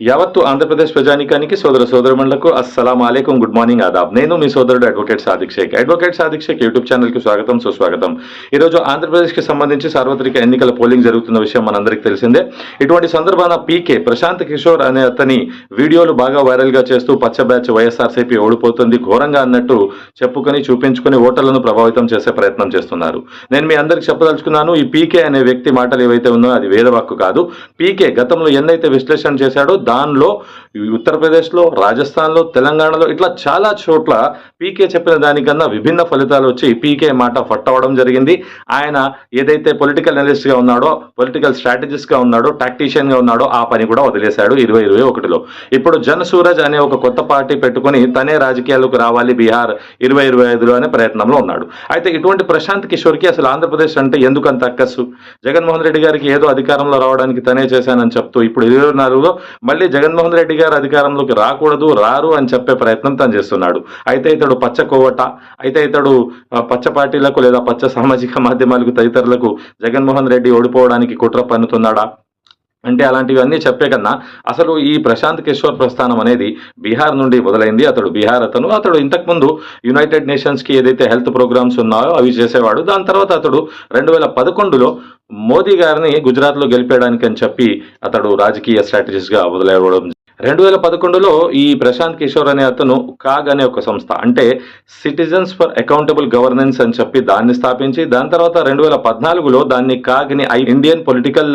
యావత్తు ఆంధ్రప్రదేశ్ ప్రజానీకానికి సోదర సోదరుమణులకు అస్సలాం అలైకుం, గుడ్ మార్నింగ్, ఆదాబ్. నేను మీ సోదరుడు advocate Sadiq Shaikh. Advocate Sadiq Shaikh YouTube channel కి స్వాగతం, సుస్వాగతం. ఈరోజు ఆంధ్రప్రదేశ్ కి సంబంధించి సార్వత్రిక ఎన్నికల పోలింగ్ జరుగుతున్న విషయం మనందరికీ తెలిసిందే. ఇటువంటి సందర్భాన పీకే ప్రశాంత్ కిషోర్ అనే అతని వీడియోలు బాగా వైరల్ గా చేస్తూ పచ్చ బ్యాచ్ వైఎస్ఆర్సీపీ ఓడిపోతుంది ఘోరంగా అన్నట్టు చెప్పుకొని చూపించుకుని ఓటర్లను ప్రభావితం చేసే ప్రయత్నం చేస్తున్నారు. నేను మీ అందరికి చెప్పదలుచుకున్నాను, ఈ పీకే అనే వ్యక్తి మాటలు ఏవైతే ఉన్నాయో అది వేదవాక్కు కాదు. పీకే గతంలో ఎన్నైతే విశ్లేషణ చేశాడో దానిలో ఉత్తరప్రదేశ్లో, రాజస్థాన్లో, తెలంగాణలో ఇట్లా చాలా చోట్ల పీకే చెప్పిన దానికన్నా విభిన్న ఫలితాలు వచ్చి పీకే మాట ఫట్టవడం జరిగింది. ఆయన ఏదైతే పొలిటికల్ అనలిస్ట్ గా ఉన్నాడో, పొలిటికల్ స్ట్రాటజిస్ట్ గా ఉన్నాడో, టాక్టీషియన్ గా ఉన్నాడో ఆ పని కూడా వదిలేశాడు 2021లో. ఇప్పుడు జన్ సూరజ్ అనే ఒక కొత్త పార్టీ పెట్టుకుని తనే రాజకీయాలకు రావాలి బీహార్ 2025లో అనే ప్రయత్నంలో ఉన్నాడు. అయితే ఇటువంటి ప్రశాంత్ కిషోర్ కి అసలు ఆంధ్రప్రదేశ్ అంటే ఎందుకంత అక్కస్సు? జగన్మోహన్ రెడ్డి గారికి ఏదో అధికారంలో రావడానికి తనే చేశానని చెప్తూ ఇప్పుడు 2024లో మళ్ళీ జగన్మోహన్ రెడ్డి గారు అధికారంలోకి రాకూడదు, రారు అని చెప్పే ప్రయత్నం తను చేస్తున్నాడు. అయితే ఇతడు పచ్చ కోవట, అయితే ఇతడు పచ్చ పార్టీలకు లేదా పచ్చ సామాజిక మాధ్యమాలకు తదితరులకు జగన్మోహన్ రెడ్డి ఓడిపోవడానికి కుట్ర పన్నుతున్నాడా అంటే అలాంటివన్నీ చెప్పే కన్నా అసలు ఈ ప్రశాంత్ కిషోర్ ప్రస్థానం అనేది బీహార్ నుండి మొదలైంది. అతడు బీహార్ అతడు ఇంతకుముందు యునైటెడ్ నేషన్స్ కి ఏదైతే హెల్త్ ప్రోగ్రామ్స్ ఉన్నాయో అవి చేసేవాడు. దాని తర్వాత అతడు 2011లో మోదీ గారిని గుజరాత్ లో గెలిపేయడానికి అని చెప్పి అతడు రాజకీయ స్ట్రాటజిస్ట్ గా మొదలవ్వడం. 2011లో ఈ ప్రశాంత్ కిషోర్ అనే అతను కాగ్ అనే ఒక సంస్థ, అంటే సిటిజన్స్ ఫర్ అకౌంటబుల్ గవర్నెన్స్ అని చెప్పి దాన్ని స్థాపించి, దాని తర్వాత 2014లో దాన్ని కాగ్ని ఇండియన్ పొలిటికల్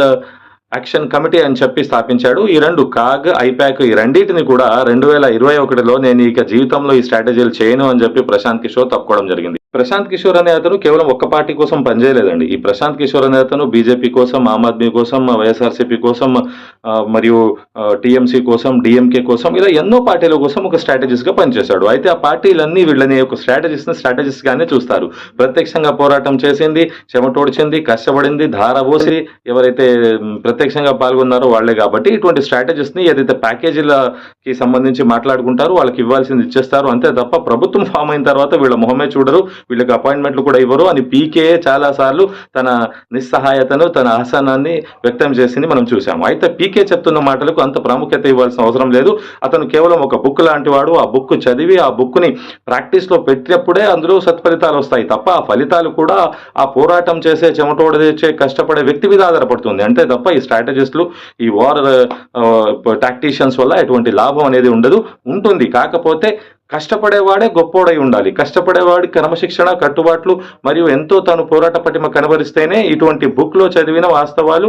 యాక్షన్ కమిటీ అని చెప్పి స్థాపించాడు. ఈ రెండు కాగ్, ఐపాక్ ఈ రెండింటిని కూడా 2021లో నేను ఇక జీవితంలో ఈ స్ట్రాటజీలు చేయను అని చెప్పి ప్రశాంత్ కిషోర్ తప్పుకోవడం జరిగింది. ప్రశాంత్ కిషోర్ అనే అతను కేవలం ఒక్క పార్టీ కోసం పనిచేయలేదండి. ఈ ప్రశాంత్ కిషోర్ అనే అతను బీజేపీ కోసం, ఆమ్ ఆద్మీ కోసం, వైఎస్ఆర్సీపీ కోసం, మరియు టీఎంసీ కోసం, డిఎంకే కోసం, ఇలా ఎన్నో పార్టీల కోసం ఒక స్ట్రాటజిస్ట్ గా పనిచేశాడు. అయితే ఆ పార్టీలన్నీ వీళ్ళని ఒక స్ట్రాటజిస్ట్ గానే చూస్తారు. ప్రత్యక్షంగా పోరాటం చేసింది, చెమటోడ్చింది, కష్టపడింది, ధారపోసి ఎవరైతే ప్రత్యక్షంగా పాల్గొన్నారో వాళ్లే. కాబట్టి ఇటువంటి స్ట్రాటజిస్ట్ ని ఏదైతే ప్యాకేజీలకి సంబంధించి మాట్లాడుకుంటారో వాళ్ళకి ఇవ్వాల్సింది ఇచ్చేస్తారు, అంతే తప్ప ప్రభుత్వం ఫామ్ అయిన తర్వాత వీళ్ళ మొహమే చూడరు, వీళ్ళకి అపాయింట్మెంట్లు కూడా ఇవ్వరు అని పీకే చాలా సార్లు తన నిస్సహాయతను, తన అసహనాన్ని వ్యక్తం చేసింది మనం చూసాము. అయితే పీకే చెప్తున్న మాటలకు అంత ప్రాముఖ్యత ఇవ్వాల్సిన అవసరం లేదు. అతను కేవలం ఒక బుక్ లాంటి వాడు. ఆ బుక్ చదివి ఆ బుక్ ని ప్రాక్టీస్ లో పెట్టినప్పుడే అందులో సత్ఫలితాలు వస్తాయి తప్ప ఆ ఫలితాలు కూడా ఆ పోరాటం చేసే, చెమటోడేచే, కష్టపడే వ్యక్తి మీద ఆధారపడుతుంది. అంతే తప్ప ఈ స్ట్రాటజిస్టులు, ఈ వార్ టాక్టీషియన్స్ వల్ల ఎటువంటి లాభం అనేది ఉంటుంది. కాకపోతే కష్టపడేవాడే గొప్పోడై ఉండాలి. కష్టపడేవాడి క్రమశిక్షణ, కట్టుబాట్లు మరియు ఎంతో తాను పోరాట పటిమ కనబరిస్తేనే ఇటువంటి బుక్ లో చదివిన వాస్తవాలు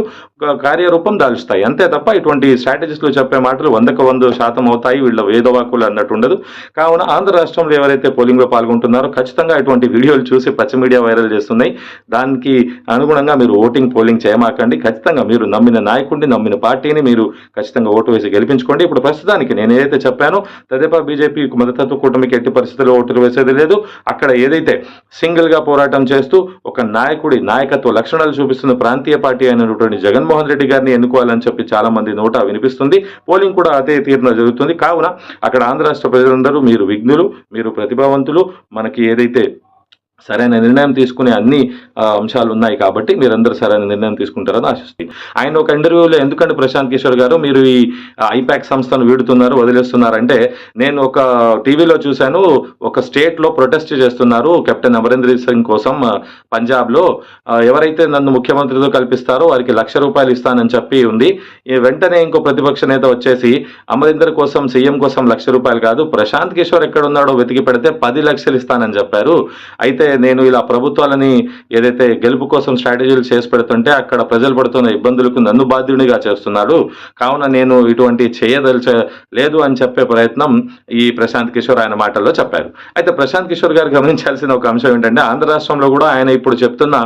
కార్యరూపం దాల్చుతాయి. అంతే తప్ప ఇటువంటి స్ట్రాటజిస్టులు చెప్పే మాటలు 100% అవుతాయి, వీళ్ళ వేదవాకులు అన్నట్టు ఉండదు. కావున ఆంధ్ర రాష్ట్రంలో ఎవరైతే పోలింగ్ లో పాల్గొంటున్నారో ఖచ్చితంగా ఇటువంటి వీడియోలు చూసి పచ్చ మీడియా వైరల్ చేస్తున్నాయి. దానికి అనుగుణంగా మీరు పోలింగ్ చేయమాకండి. ఖచ్చితంగా మీరు నమ్మిన నాయకుడిని, నమ్మిన పార్టీని మీరు ఖచ్చితంగా ఓటు వేసి గెలిపించుకోండి. ఇప్పుడు ప్రస్తుతానికి నేను ఏదైతే చెప్పానో తెదేపా, బీజేపీ మొదట కూటమికి ఎట్టి పరిస్థితుల్లో ఓటులు వేసేది లేదు. అక్కడ ఏదైతే సింగిల్ గా పోరాటం చేస్తూ ఒక నాయకుడి నాయకత్వ లక్షణాలు చూపిస్తున్న ప్రాంతీయ పార్టీ అయినటువంటి జగన్మోహన్ రెడ్డి గారిని ఎన్నుకోవాలని చెప్పి చాలా మంది నోట వినిపిస్తుంది. పోలింగ్ కూడా అదే తీరున జరుగుతుంది. కావున అక్కడ ఆంధ్ర రాష్ట్ర ప్రజలందరూ మీరు విఘ్నులు, మీరు ప్రతిభావంతులు, మనకి ఏదైతే సరైన నిర్ణయం తీసుకునే అన్ని అంశాలు ఉన్నాయి కాబట్టి మీరందరూ సరైన నిర్ణయం తీసుకుంటారని ఆశిస్తుంది. ఆయన ఒక ఇంటర్వ్యూలో ఎందుకంటే ప్రశాంత్ కిషోర్ గారు మీరు ఈ ఐపాక్ సంస్థను వీడుతున్నారు, వదిలేస్తున్నారంటే, నేను ఒక టీవీలో చూశాను, ఒక స్టేట్ లో ప్రొటెస్ట్ చేస్తున్నారు కెప్టెన్ అమరీందర్ సింగ్ కోసం పంజాబ్ లో. ఎవరైతే నన్ను ముఖ్యమంత్రితో కల్పిస్తారో వారికి ₹1,00,000 ఇస్తానని చెప్పి ఉంది. వెంటనే ఇంకో ప్రతిపక్ష నేత వచ్చేసి అమరీందర్ కోసం, సీఎం కోసం ₹1,00,000 కాదు, ప్రశాంత్ కిషోర్ ఎక్కడున్నాడో వెతికి పెడితే 10 లక్షలు ఇస్తానని చెప్పారు. అయితే నేను ఇలా ప్రభుత్వాలని ఏదైతే గెలుపు కోసం స్ట్రాటజీలు చేసి పెడుతుంటే అక్కడ ప్రజలు పడుతున్న ఇబ్బందులకు నన్ను బాధ్యునిగా చేస్తున్నాడు. కావున నేను ఇటువంటి చేయదలచలేదు అని చెప్పే ప్రయత్నం ఈ ప్రశాంత్ కిషోర్ ఆయన మాటల్లో చెప్పారు. అయితే ప్రశాంత్ కిషోర్ గారు గమనించాల్సిన ఒక అంశం ఏంటంటే, ఆంధ్ర రాష్ట్రంలో కూడా ఆయన ఇప్పుడు చెప్తున్న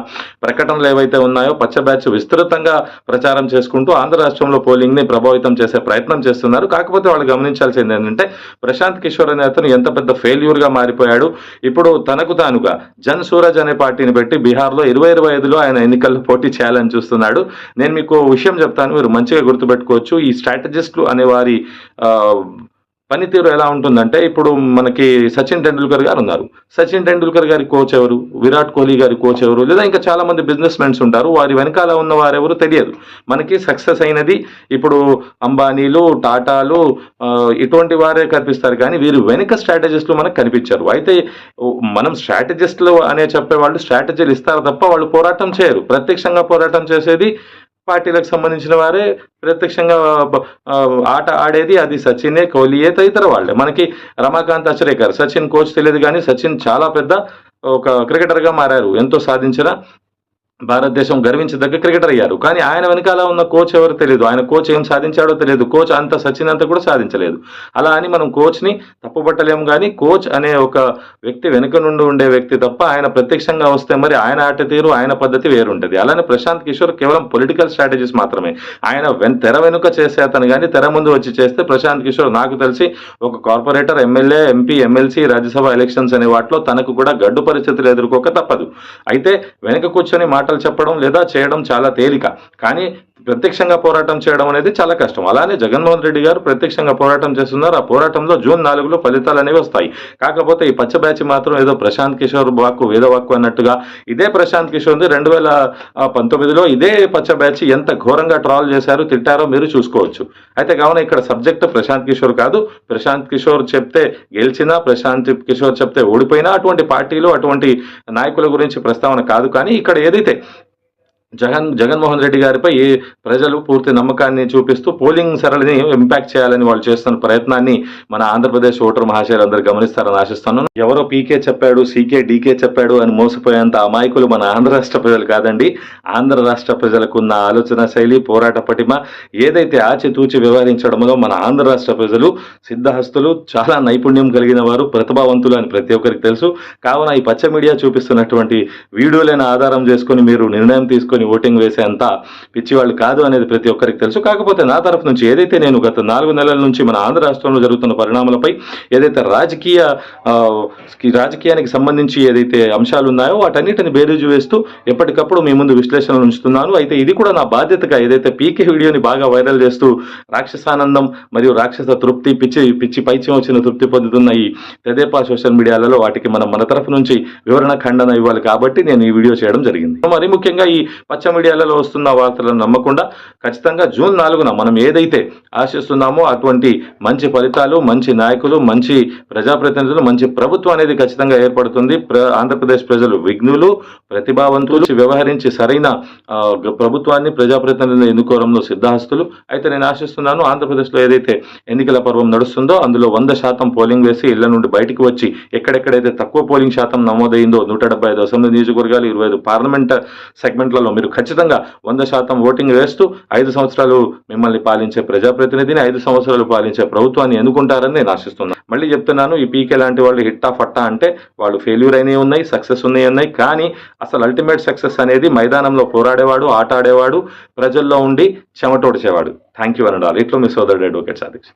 ప్రకటనలు ఏవైతే ఉన్నాయో పచ్చ బ్యాచ్ విస్తృతంగా ప్రచారం చేసుకుంటూ ఆంధ్ర రాష్ట్రంలో పోలింగ్ ని ప్రభావితం చేసే ప్రయత్నం చేస్తున్నారు. కాకపోతే వాళ్ళు గమనించాల్సింది ఏంటంటే, ప్రశాంత్ కిషోర్ అనే అతను ఎంత పెద్ద ఫెయిల్యూర్ గా మారిపోయాడు. ఇప్పుడు తనకు తానుగా జన్ సూరజ్ అనే పార్టీని పెట్టి బీహార్లో 2025లో ఆయన ఎన్నికల్లో పోటీ చేయాలని చూస్తున్నాడు. నేను మీకు విషయం చెప్తాను, మీరు మంచిగా గుర్తుపెట్టుకోవచ్చు. ఈ స్ట్రాటజిస్టులు అనే వారి పనితీరు ఎలా ఉంటుందంటే ఇప్పుడు మనకి సచిన్ టెండూల్కర్ గారు ఉన్నారు. సచిన్ టెండూల్కర్ గారి కోచ్ ఎవరు? విరాట్ కోహ్లీ గారి కోచ్ ఎవరు? లేదా ఇంకా చాలా మంది బిజినెస్ మెన్స్ ఉంటారు. వారి వెనకాల ఉన్న వారెవరు తెలియదు. మనకి సక్సెస్ అయినది ఇప్పుడు అంబానీలు, టాటాలు ఇటువంటి వారే కనిపిస్తారు కానీ వీరు వెనుక స్ట్రాటజిస్టులు మనకు కనిపించారు. అయితే మనం స్ట్రాటజిస్టులు అనే చెప్పేవాళ్ళు స్ట్రాటజీలు ఇస్తారు తప్ప వాళ్ళు పోరాటం చేయరు. ప్రత్యక్షంగా పోరాటం చేసేది పార్టీలకు సంబంధించిన వారే, ప్రత్యక్షంగా ఆట ఆడేది అది సచినే, కోహ్లీయే, తదితర వాళ్ళే. మనకి రమాకాంత్ అచరేకర్, సచిన్ కోచ్ తెలియదు కానీ సచిన్ చాలా పెద్ద ఒక క్రికెటర్గా మారారు. ఎంతో సాధించిన భారతదేశం గర్వించదగ్గ క్రికెటర్ అయ్యారు. కానీ ఆయన వెనకాల ఉన్న కోచ్ ఎవరు తెలియదు. ఆయన కోచ్ ఏం సాధించాడో తెలియదు. కోచ్ అంత సచిన్ అంతా కూడా సాధించలేదు. అలా అని మనం కోచ్ని తప్పుపట్టలేము. కానీ కోచ్ అనే ఒక వ్యక్తి వెనుక నుండి ఉండే వ్యక్తి తప్ప ఆయన ప్రత్యక్షంగా వస్తే మరి ఆయన ఆట తీరు, ఆయన పద్ధతి వేరుంటుంది. అలానే ప్రశాంత్ కిషోర్ కేవలం పొలిటికల్ స్ట్రాటజీస్ మాత్రమే. ఆయన తెర వెనుక చేసే అతను కానీ తెర ముందు వచ్చి చేస్తే ప్రశాంత్ కిషోర్ నాకు తెలిసి ఒక corporator, MLA, MP, MLC, Rajya Sabha elections అనే వాటిలో తనకు కూడా గడ్డు పరిస్థితులు ఎదుర్కోక తప్పదు. అయితే వెనుక కూర్చొని మాటలు చెప్పడం లేదా చేయడం చాలా తేలిక, కానీ ప్రత్యక్షంగా పోరాటం చేయడం అనేది చాలా కష్టం. అలానే జగన్మోహన్ రెడ్డి గారు ప్రత్యక్షంగా పోరాటం చేస్తున్నారు. ఆ పోరాటంలో జూన్ 4లో ఫలితాలు అనేవి వస్తాయి. కాకపోతే ఈ పచ్చ బ్యాచ్ మాత్రం ఏదో ప్రశాంత్ కిషోర్ వాక్కు వేదవాక్కు అన్నట్టుగా ఇదే ప్రశాంత్ కిషోర్ని 2019లో ఇదే పచ్చ బ్యాచ్ ఎంత ఘోరంగా ట్రాల్ చేశారు, తిట్టారో మీరు చూసుకోవచ్చు. అయితే కావున ఇక్కడ సబ్జెక్ట్ ప్రశాంత్ కిషోర్ కాదు. ప్రశాంత్ కిషోర్ చెప్తే గెలిచినా, ప్రశాంత్ కిషోర్ చెప్తే ఓడిపోయినా అటువంటి పార్టీలు, అటువంటి నాయకుల గురించి ప్రస్తావన కాదు. కానీ ఇక్కడ ఏదైతే జగన్మోహన్ రెడ్డి గారిపై ప్రజలు పూర్తి నమ్మకాన్ని చూపిస్తూ పోలింగ్ సరళిని ఇంపాక్ట్ చేయాలని వాళ్ళు చేస్తున్న ప్రయత్నాన్ని మన ఆంధ్రప్రదేశ్ ఓటర్ మహాశయులందరూ గమనిస్తారని ఆశిస్తున్నాను. ఎవరో పీకే చెప్పాడు, సీకే, డీకే చెప్పాడు అని మోసపోయేంత అమాయకులు మన ఆంధ్ర రాష్ట్ర ప్రజలు కాదండి. ఆంధ్ర రాష్ట్ర ప్రజలకు ఉన్న ఆలోచన శైలి, పోరాట పటిమ, ఏదైతే ఆచితూచి వ్యవహరించడంలో మన ఆంధ్ర రాష్ట్ర ప్రజలు సిద్ధహస్తులు, చాలా నైపుణ్యం కలిగిన వారు, ప్రతిభావంతులు అని ప్రతి ఒక్కరికి తెలుసు. కావున ఈ పచ్చ మీడియా చూపిస్తున్నటువంటి వీడియోలను ఆధారం చేసుకుని మీరు నిర్ణయం తీసుకొని ఓటింగ్ వేసేంత పిచ్చివాళ్ళు కాదు అనేది ప్రతి ఒక్కరికి తెలుసు. కాకపోతే నా తరఫు నుంచి ఏదైతే నేను గత 4 నెలల నుంచి మన ఆంధ్ర రాష్ట్రంలో జరుగుతున్న పరిణామాలపై ఏదైతే రాజకీయానికి సంబంధించి ఏదైతే అంశాలు ఉన్నాయో వాటన్నిటిని బేరీజు వేస్తూ ఎప్పటికప్పుడు మీ ముందు విశ్లేషణలు ఉంచుతున్నాను. అయితే ఇది కూడా నా బాధ్యతగా ఏదైతే పీకే వీడియోని బాగా వైరల్ చేస్తూ రాక్షసానందం మరియు రాక్షస తృప్తి, పిచ్చి పైత్యం వచ్చిన తృప్తి పొందుతున్న ఈ తెదేపా సోషల్ మీడియాలలో వాటికి మన తరఫు నుంచి వివరణ, ఖండన ఇవ్వాలి కాబట్టి నేను ఈ వీడియో చేయడం జరిగింది. మరి ముఖ్యంగా ఈ పచ్చ మీడియాలలో వస్తున్న వార్తలను నమ్మకుండా ఖచ్చితంగా జూన్ 4న మనం ఏదైతే ఆశిస్తున్నామో అటువంటి మంచి ఫలితాలు, మంచి నాయకులు, మంచి ప్రజాప్రతినిధులు, మంచి ప్రభుత్వం అనేది ఖచ్చితంగా ఏర్పడుతుంది. ఆంధ్రప్రదేశ్ ప్రజలు విఘ్నులు, ప్రతిభావంతులు, వ్యవహరించి సరైన ప్రభుత్వాన్ని, ప్రజాప్రతినిధులను ఎన్నుకోవడంలో సిద్ధహస్తులు. అయితే నేను ఆశిస్తున్నాను ఆంధ్రప్రదేశ్లో ఏదైతే ఎన్నికల పర్వం నడుస్తుందో అందులో 100% పోలింగ్ వేసి ఇళ్ల నుండి బయటికి వచ్చి ఎక్కడెక్కడైతే తక్కువ పోలింగ్ శాతం నమోదైందో 175 అసెంబ్లీ నియోజకవర్గాలు, 25 పార్లమెంట్ సెగ్మెంట్లలో మీరు ఖచ్చితంగా 100% ఓటింగ్ వేస్తూ 5 సంవత్సరాలు మిమ్మల్ని పాలించే ప్రజాప్రతినిధిని, 5 సంవత్సరాలు పాలించే ప్రభుత్వాన్ని ఎన్నుకుంటారని నేను ఆశిస్తున్నాను. మళ్ళీ చెప్తున్నాను, ఈ పీకే లాంటి వాళ్ళు హిట్టా ఫట్టా అంటే వాళ్ళు ఫెయిల్యూర్ అయినవి ఉన్నాయి, సక్సెస్ ఉన్నాయి. కానీ అసలు అల్టిమేట్ సక్సెస్ అనేది మైదానంలో పోరాడేవాడు, ఆట ఆడేవాడు, ప్రజల్లో ఉండి చెమటోడ్చేవాడు. థ్యాంక్ యూ అనండి. ఇట్లో మీ సోదరుడు అడ్వకేట్ సాదిక్.